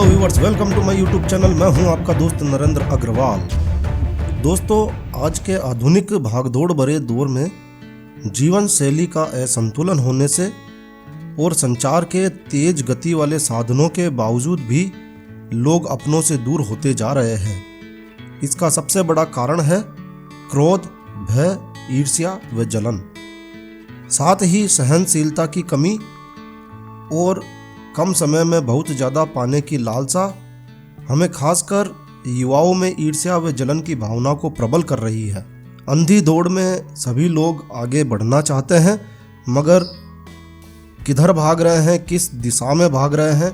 Hello viewers, welcome to my YouTube channel. मैं हूं आपका दोस्त नरेंद्र अग्रवाल। दोस्तों, आज के आधुनिक भागदौड़ भरे दौर में जीवन शैली का असंतुलन होने से और संचार के तेज गति वाले साधनों के बावजूद भी लोग अपनों से दूर होते जा रहे हैं। इसका सबसे बड़ा कारण है क्रोध, भय, ईर्ष्या व जलन, साथ ही सहनशीलता की कमी और कम समय में बहुत ज़्यादा पाने की लालसा हमें खासकर युवाओं में ईर्ष्या व जलन की भावना को प्रबल कर रही है। अंधी दौड़ में सभी लोग आगे बढ़ना चाहते हैं, मगर किधर भाग रहे हैं, किस दिशा में भाग रहे हैं,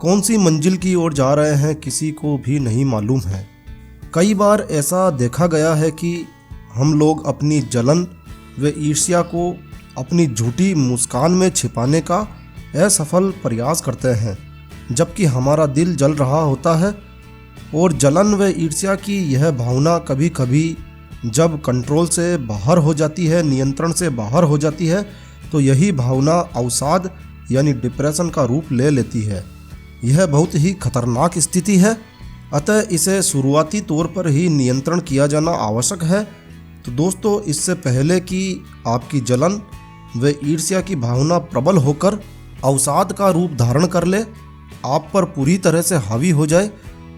कौन सी मंजिल की ओर जा रहे हैं, किसी को भी नहीं मालूम है। कई बार ऐसा देखा गया है कि हम लोग अपनी जलन व ईर्ष्या को अपनी झूठी मुस्कान में छिपाने का असफल प्रयास करते हैं, जबकि हमारा दिल जल रहा होता है। और जलन व ईर्ष्या की यह भावना कभी कभी जब कंट्रोल से बाहर हो जाती है, नियंत्रण से बाहर हो जाती है, तो यही भावना अवसाद यानी डिप्रेशन का रूप ले लेती है। यह बहुत ही खतरनाक स्थिति है, अतः इसे शुरुआती तौर पर ही नियंत्रण किया जाना आवश्यक है। तो दोस्तों, इससे पहले कि आपकी जलन व ईर्ष्या की भावना प्रबल होकर अवसाद का रूप धारण कर ले, आप पर पूरी तरह से हावी हो जाए,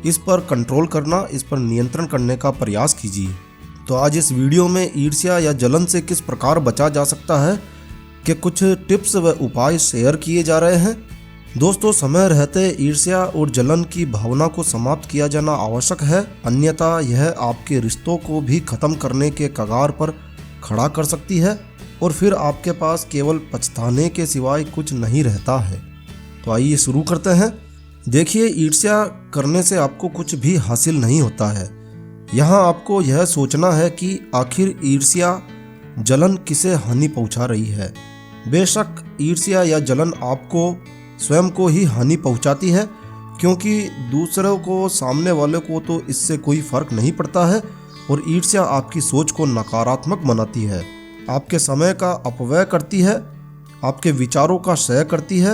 इस पर कंट्रोल करना, इस पर नियंत्रण करने का प्रयास कीजिए। तो आज इस वीडियो में ईर्ष्या या जलन से किस प्रकार बचा जा सकता है कि कुछ टिप्स व उपाय शेयर किए जा रहे हैं। दोस्तों, समय रहते ईर्ष्या और जलन की भावना को समाप्त किया जाना आवश्यक है, अन्यथा यह आपके रिश्तों को भी खत्म करने के कगार पर खड़ा कर सकती है और फिर आपके पास केवल पछताने के सिवाय कुछ नहीं रहता है। तो आइए शुरू करते हैं। देखिए, ईर्ष्या करने से आपको कुछ भी हासिल नहीं होता है। यहाँ आपको यह सोचना है कि आखिर ईर्ष्या जलन किसे हानि पहुँचा रही है। बेशक ईर्ष्या या जलन आपको स्वयं को ही हानि पहुँचाती है, क्योंकि दूसरों को, सामने वाले को तो इससे कोई फर्क नहीं पड़ता है। और ईर्ष्या आपकी सोच को नकारात्मक बनाती है, आपके समय का अपव्यय करती है, आपके विचारों का क्षय करती है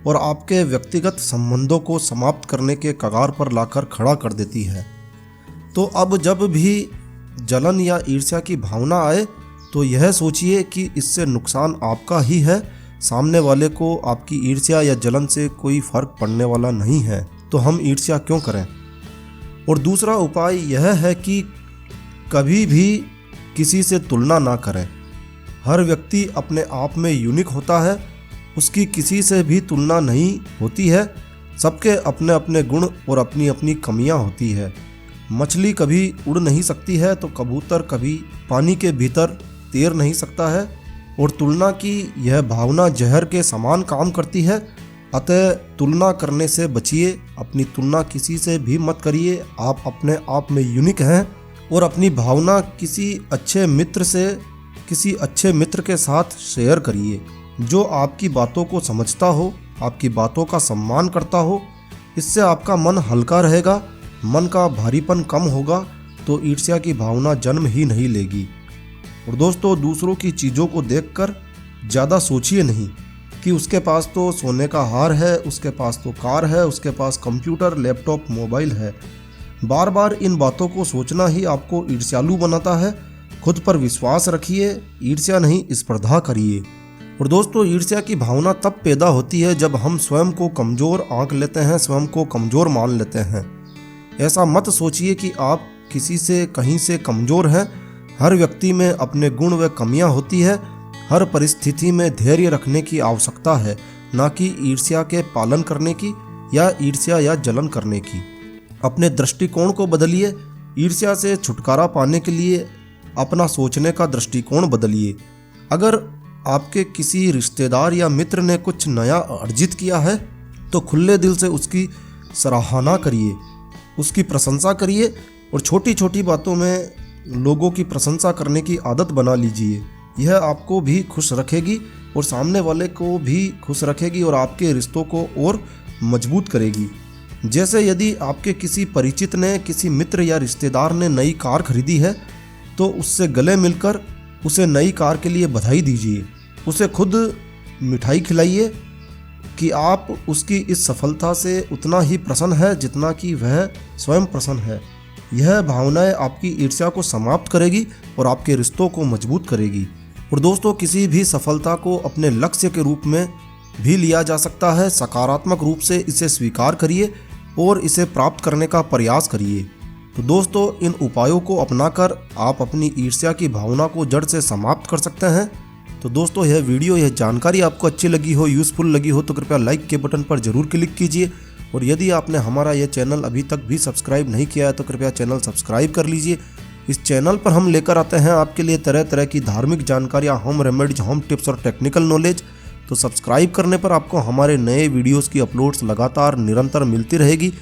और आपके व्यक्तिगत संबंधों को समाप्त करने के कगार पर लाकर खड़ा कर देती है। तो अब जब भी जलन या ईर्ष्या की भावना आए तो यह सोचिए कि इससे नुकसान आपका ही है, सामने वाले को आपकी ईर्ष्या या जलन से कोई फर्क पड़ने वाला नहीं है, तो हम ईर्ष्या क्यों करें। और दूसरा उपाय यह है कि कभी भी किसी से तुलना ना करें। हर व्यक्ति अपने आप में यूनिक होता है, उसकी किसी से भी तुलना नहीं होती है। सबके अपने अपने गुण और अपनी अपनी कमियां होती है। मछली कभी उड़ नहीं सकती है तो कबूतर कभी पानी के भीतर तैर नहीं सकता है। और तुलना की यह भावना जहर के समान काम करती है, अतः तुलना करने से बचिए। अपनी तुलना किसी से भी मत करिए। आप अपने आप में यूनिक हैं और अपनी भावना किसी अच्छे मित्र के साथ शेयर करिए, जो आपकी बातों को समझता हो, आपकी बातों का सम्मान करता हो। इससे आपका मन हल्का रहेगा, मन का भारीपन कम होगा, तो ईर्ष्या की भावना जन्म ही नहीं लेगी। और दोस्तों, दूसरों की चीज़ों को देखकर ज़्यादा सोचिए नहीं कि उसके पास तो सोने का हार है, उसके पास तो कार है, उसके पास कंप्यूटर, लैपटॉप, मोबाइल है। बार बार इन बातों को सोचना ही आपको ईर्ष्यालु बनाता है। खुद पर विश्वास रखिए, ईर्ष्या नहीं स्पर्धा करिए। और दोस्तों, ईर्ष्या की भावना तब पैदा होती है जब हम स्वयं को कमज़ोर आंक लेते हैं, स्वयं को कमज़ोर मान लेते हैं। ऐसा मत सोचिए कि आप किसी से कहीं से कमज़ोर हैं। हर व्यक्ति में अपने गुण व कमियां होती है। हर परिस्थिति में धैर्य रखने की आवश्यकता है, ना कि ईर्ष्या के पालन करने की या ईर्ष्या या जलन करने की। अपने दृष्टिकोण को बदलिए। ईर्ष्या से छुटकारा पाने के लिए अपना सोचने का दृष्टिकोण बदलिए। अगर आपके किसी रिश्तेदार या मित्र ने कुछ नया अर्जित किया है तो खुले दिल से उसकी सराहना करिए, उसकी प्रशंसा करिए और छोटी छोटी बातों में लोगों की प्रशंसा करने की आदत बना लीजिए। यह आपको भी खुश रखेगी और सामने वाले को भी खुश रखेगी और आपके रिश्तों को और मजबूत करेगी। जैसे यदि आपके किसी परिचित ने, किसी मित्र या रिश्तेदार ने नई कार खरीदी है तो उससे गले मिलकर उसे नई कार के लिए बधाई दीजिए, उसे खुद मिठाई खिलाइए कि आप उसकी इस सफलता से उतना ही प्रसन्न है जितना कि वह स्वयं प्रसन्न है। यह भावनाएं आपकी ईर्ष्या को समाप्त करेगी और आपके रिश्तों को मजबूत करेगी। और दोस्तों, किसी भी सफलता को अपने लक्ष्य के रूप में भी लिया जा सकता है। सकारात्मक रूप से इसे स्वीकार करिए और इसे प्राप्त करने का प्रयास करिए। तो दोस्तों, इन उपायों को अपनाकर आप अपनी ईर्ष्या की भावना को जड़ से समाप्त कर सकते हैं। तो दोस्तों, यह वीडियो, यह जानकारी आपको अच्छी लगी हो, यूज़फुल लगी हो तो कृपया लाइक के बटन पर जरूर क्लिक कीजिए। और यदि आपने हमारा यह चैनल अभी तक भी सब्सक्राइब नहीं किया है तो कृपया चैनल सब्सक्राइब कर लीजिए। इस चैनल पर हम लेकर आते हैं आपके लिए तरह तरह की धार्मिक जानकारियाँ, होम रेमेडीज, होम टिप्स और टेक्निकल नॉलेज। तो सब्सक्राइब करने पर आपको हमारे नए वीडियोज़ की अपलोड्स लगातार निरंतर मिलती रहेगी।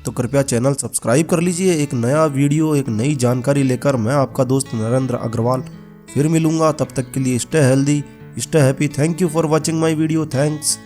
तो कृपया चैनल सब्सक्राइब कर लीजिए। एक नया वीडियो, एक नई जानकारी लेकर मैं आपका दोस्त नरेंद्र अग्रवाल फिर मिलूंगा। तब तक के लिए stay healthy, stay happy. Thank you for watching my video. Thanks.